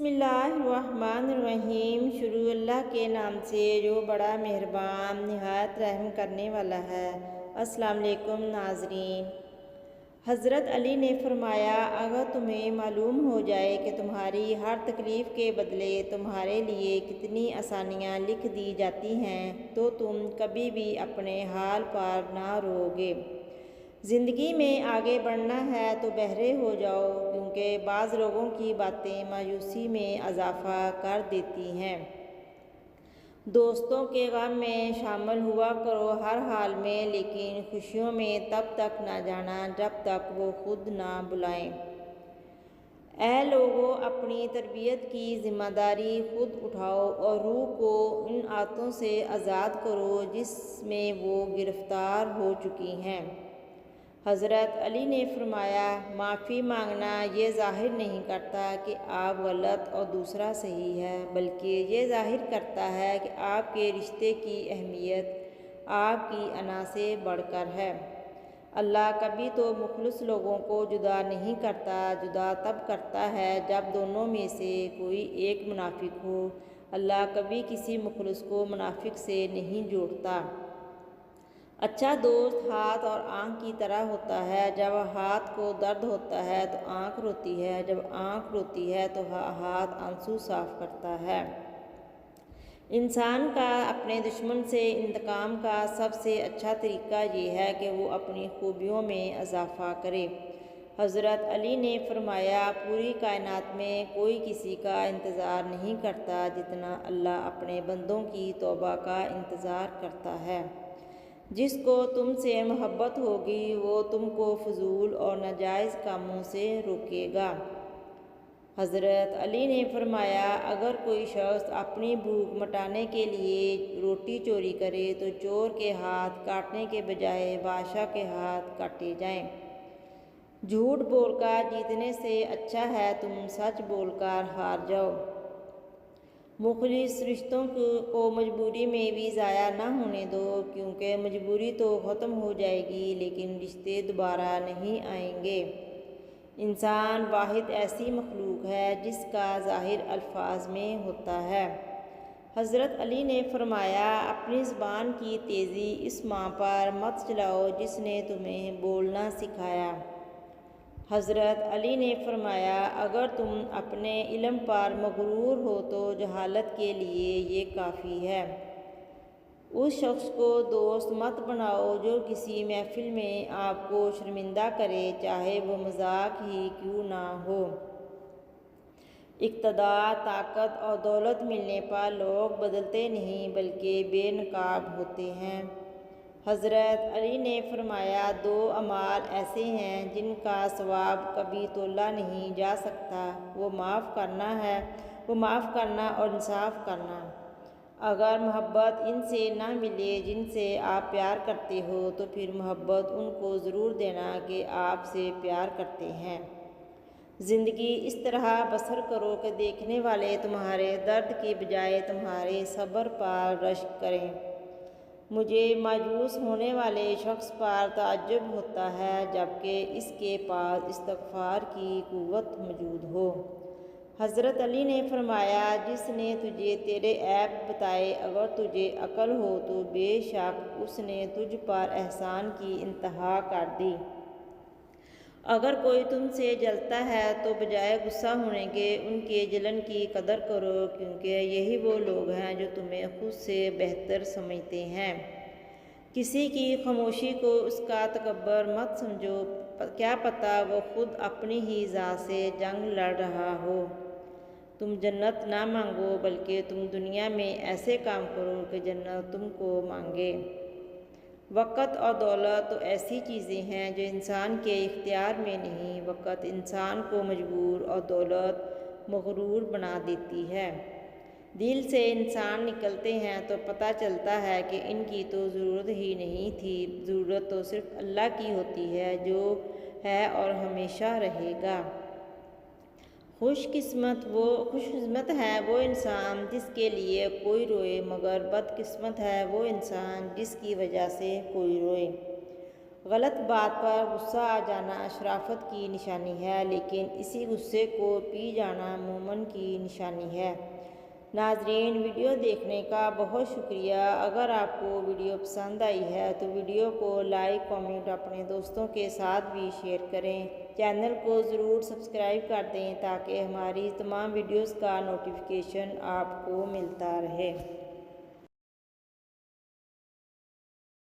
بسم اللہ الرحمن الرحیم۔ شروع اللہ کے نام سے جو بڑا مہربان نہایت رحم کرنے والا ہے۔ السلام علیکم ناظرین۔ حضرت علی نے فرمایا، اگر تمہیں معلوم ہو جائے کہ تمہاری ہر تکلیف کے بدلے تمہارے لیے کتنی آسانیاں لکھ دی جاتی ہیں تو تم کبھی بھی اپنے حال پر نہ رو گے۔ زندگی میں آگے بڑھنا ہے تو بہرے ہو جاؤ، کیونکہ بعض لوگوں کی باتیں مایوسی میں اضافہ کر دیتی ہیں۔ دوستوں کے غم میں شامل ہوا کرو ہر حال میں، لیکن خوشیوں میں تب تک نہ جانا جب تک وہ خود نہ بلائیں۔ اے لوگو، اپنی تربیت کی ذمہ داری خود اٹھاؤ اور روح کو ان عادتوں سے آزاد کرو جس میں وہ گرفتار ہو چکی ہیں۔ حضرت علی نے فرمایا، معافی مانگنا یہ ظاہر نہیں کرتا کہ آپ غلط اور دوسرا صحیح ہے، بلکہ یہ ظاہر کرتا ہے کہ آپ کے رشتے کی اہمیت آپ کی انا سے بڑھ کر ہے۔ اللہ کبھی تو مخلص لوگوں کو جدا نہیں کرتا، جدا تب کرتا ہے جب دونوں میں سے کوئی ایک منافق ہو۔ اللہ کبھی کسی مخلص کو منافق سے نہیں جوڑتا۔ اچھا دوست ہاتھ اور آنکھ کی طرح ہوتا ہے، جب ہاتھ کو درد ہوتا ہے تو آنکھ روتی ہے، جب آنکھ روتی ہے تو ہاتھ آنسو صاف کرتا ہے۔ انسان کا اپنے دشمن سے انتقام کا سب سے اچھا طریقہ یہ ہے کہ وہ اپنی خوبیوں میں اضافہ کرے۔ حضرت علی نے فرمایا، پوری کائنات میں کوئی کسی کا انتظار نہیں کرتا جتنا اللہ اپنے بندوں کی توبہ کا انتظار کرتا ہے۔ جس کو تم سے محبت ہوگی وہ تم کو فضول اور ناجائز کاموں سے روکے گا۔ حضرت علی نے فرمایا، اگر کوئی شخص اپنی بھوک مٹانے کے لیے روٹی چوری کرے تو چور کے ہاتھ کاٹنے کے بجائے بادشاہ کے ہاتھ کاٹے جائیں۔ جھوٹ بول کر جیتنے سے اچھا ہے تم سچ بول کر ہار جاؤ۔ مخلص رشتوں کو مجبوری میں بھی ضائع نہ ہونے دو، کیونکہ مجبوری تو ختم ہو جائے گی لیکن رشتے دوبارہ نہیں آئیں گے۔ انسان واحد ایسی مخلوق ہے جس کا ظاہر الفاظ میں ہوتا ہے۔ حضرت علی نے فرمایا، اپنی زبان کی تیزی اس ماں پر مت چلاؤ جس نے تمہیں بولنا سکھایا۔ حضرت علی نے فرمایا، اگر تم اپنے علم پر مغرور ہو تو جہالت کے لیے یہ کافی ہے۔ اس شخص کو دوست مت بناؤ جو کسی محفل میں آپ کو شرمندہ کرے، چاہے وہ مذاق ہی کیوں نہ ہو۔ اقتدار، طاقت اور دولت ملنے پر لوگ بدلتے نہیں بلکہ بے نقاب ہوتے ہیں۔ حضرت علی نے فرمایا، دو اعمال ایسے ہیں جن کا ثواب کبھی تولا نہیں جا سکتا، وہ معاف کرنا اور انصاف کرنا۔ اگر محبت ان سے نہ ملے جن سے آپ پیار کرتے ہو تو پھر محبت ان کو ضرور دینا کہ آپ سے پیار کرتے ہیں۔ زندگی اس طرح بسر کرو کہ دیکھنے والے تمہارے درد کی بجائے تمہارے صبر پر رشک کریں۔ مجھے مایوس ہونے والے شخص پر تعجب ہوتا ہے جبکہ اس کے پاس استغفار کی قوت موجود ہو۔ حضرت علی نے فرمایا، جس نے تجھے تیرے عیب بتائے اگر تجھے عقل ہو تو بے شک اس نے تجھ پر احسان کی انتہا کر دی۔ اگر کوئی تم سے جلتا ہے تو بجائے غصہ ہونے کے ان کے جلن کی قدر کرو، کیونکہ یہی وہ لوگ ہیں جو تمہیں خود سے بہتر سمجھتے ہیں۔ کسی کی خاموشی کو اس کا تکبر مت سمجھو، کیا پتہ وہ خود اپنی ہی ذات سے جنگ لڑ رہا ہو۔ تم جنت نہ مانگو بلکہ تم دنیا میں ایسے کام کرو کہ جنت تم کو مانگے۔ وقت اور دولت تو ایسی چیزیں ہیں جو انسان کے اختیار میں نہیں، وقت انسان کو مجبور اور دولت مغرور بنا دیتی ہے۔ دل سے انسان نکلتے ہیں تو پتہ چلتا ہے کہ ان کی تو ضرورت ہی نہیں تھی، ضرورت تو صرف اللہ کی ہوتی ہے جو ہے اور ہمیشہ رہے گا۔ خوش قسمت ہے وہ انسان جس کے لیے کوئی روئے، مگر بد قسمت ہے وہ انسان جس کی وجہ سے کوئی روئے۔ غلط بات پر غصہ آ جانا شرافت کی نشانی ہے، لیکن اسی غصے کو پی جانا مومن کی نشانی ہے۔ ناظرین، ویڈیو دیکھنے کا بہت شکریہ۔ اگر آپ کو ویڈیو پسند آئی ہے تو ویڈیو کو لائک، کامنٹ، اپنے دوستوں کے ساتھ بھی شیئر کریں۔ چینل کو ضرور سبسکرائب کر دیں تاکہ ہماری تمام ویڈیوز کا نوٹیفیکیشن آپ کو ملتا رہے۔